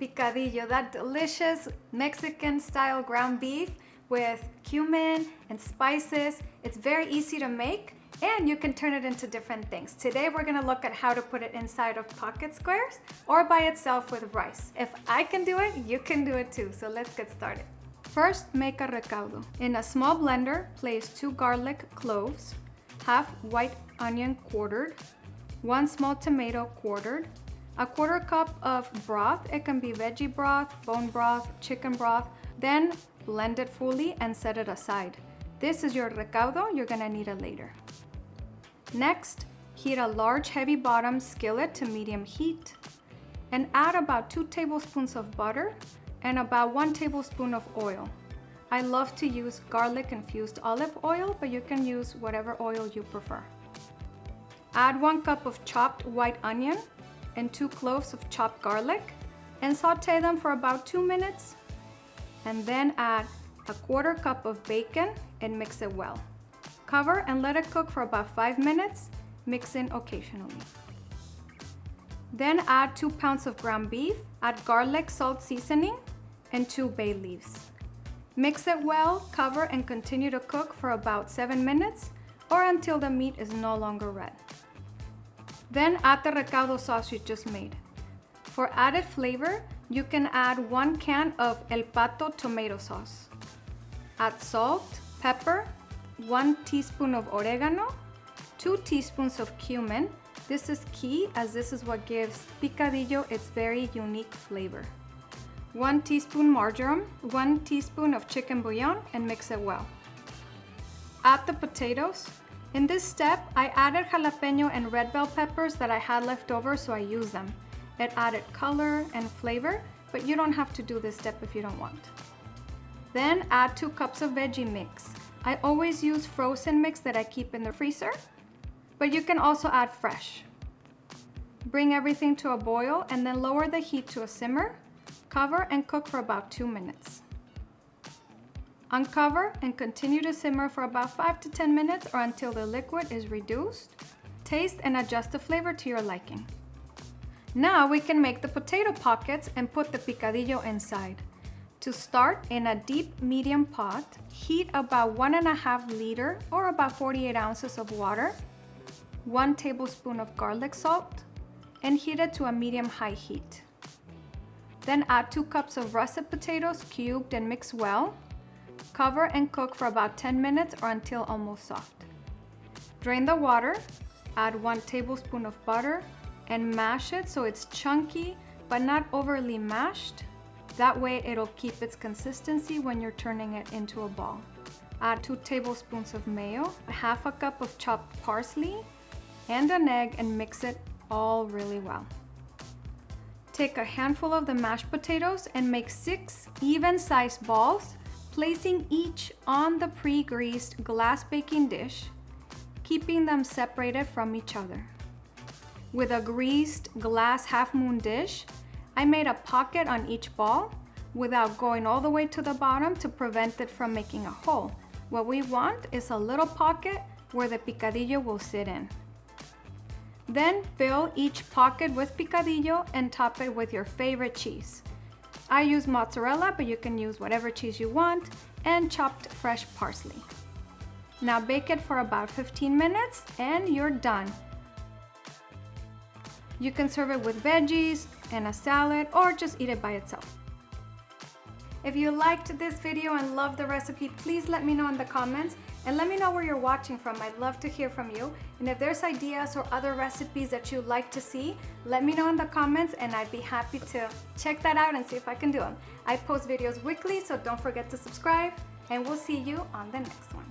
Picadillo, that delicious Mexican-style ground beef with cumin and spices. It's very easy to make and you can turn it into different things. Today we're gonna look at how to put it inside of pocket squares or by itself with rice. If I can do it, you can do it too. So let's get started. First, make a recaudo. In a small blender, place 2 garlic cloves, half white onion quartered, 1 small tomato quartered, a 1/4 cup of broth. It can be veggie broth, bone broth, chicken broth. Then blend it fully and set it aside. This is your recaudo. You're gonna need it later. Next, heat a large heavy bottom skillet to medium heat and add about 2 tablespoons of butter and about 1 tablespoon of oil. I love to use garlic infused olive oil, but you can use whatever oil you prefer. Add 1 cup of chopped white onion and 2 cloves of chopped garlic and saute them for about 2 minutes. And then add a 1/4 cup of bacon and mix it well. Cover and let it cook for about 5 minutes, mixing occasionally. Then add 2 pounds of ground beef, add garlic salt seasoning, and 2 bay leaves. Mix it well, cover, and continue to cook for about 7 minutes or until the meat is no longer red. Then add the recaudo sauce you just made. For added flavor, you can add 1 can of El Pato tomato sauce. Add salt, pepper, 1 teaspoon of oregano, 2 teaspoons of cumin. This is key as this is what gives picadillo its very unique flavor. 1 teaspoon marjoram, 1 teaspoon of chicken bouillon, and mix it well. Add the potatoes. In this step, I added jalapeno and red bell peppers that I had left over, so I used them. It added color and flavor, but you don't have to do this step if you don't want. Then add 2 cups of veggie mix. I always use frozen mix that I keep in the freezer, but you can also add fresh. Bring everything to a boil and then lower the heat to a simmer. Cover and cook for about 2 minutes. Uncover and continue to simmer for about 5 to 10 minutes or until the liquid is reduced. Taste and adjust the flavor to your liking. Now we can make the potato pockets and put the picadillo inside. To start, in a deep medium pot, heat about 1.5 liters or about 48 ounces of water, 1 tablespoon of garlic salt, and heat it to a medium-high heat. Then add 2 cups of russet potatoes cubed and mix well. Cover and cook for about 10 minutes or until almost soft. Drain the water, add 1 tablespoon of butter, and mash it so it's chunky but not overly mashed. That way it'll keep its consistency when you're turning it into a ball. Add 2 tablespoons of mayo, 1/2 cup of chopped parsley, and an egg and mix it all really well. Take a handful of the mashed potatoes and make 6 even-sized balls, placing each on the pre-greased glass baking dish, keeping them separated from each other. With a greased glass half-moon dish, I made a pocket on each ball without going all the way to the bottom to prevent it from making a hole. What we want is a little pocket where the picadillo will sit in. Then fill each pocket with picadillo and top it with your favorite cheese. I use mozzarella, but you can use whatever cheese you want, and chopped fresh parsley. Now bake it for about 15 minutes and you're done. You can serve it with veggies and a salad or just eat it by itself. If you liked this video and loved the recipe, please let me know in the comments and let me know where you're watching from. I'd love to hear from you. And if there's ideas or other recipes that you'd like to see, let me know in the comments and I'd be happy to check that out and see if I can do them. I post videos weekly, so don't forget to subscribe and we'll see you on the next one.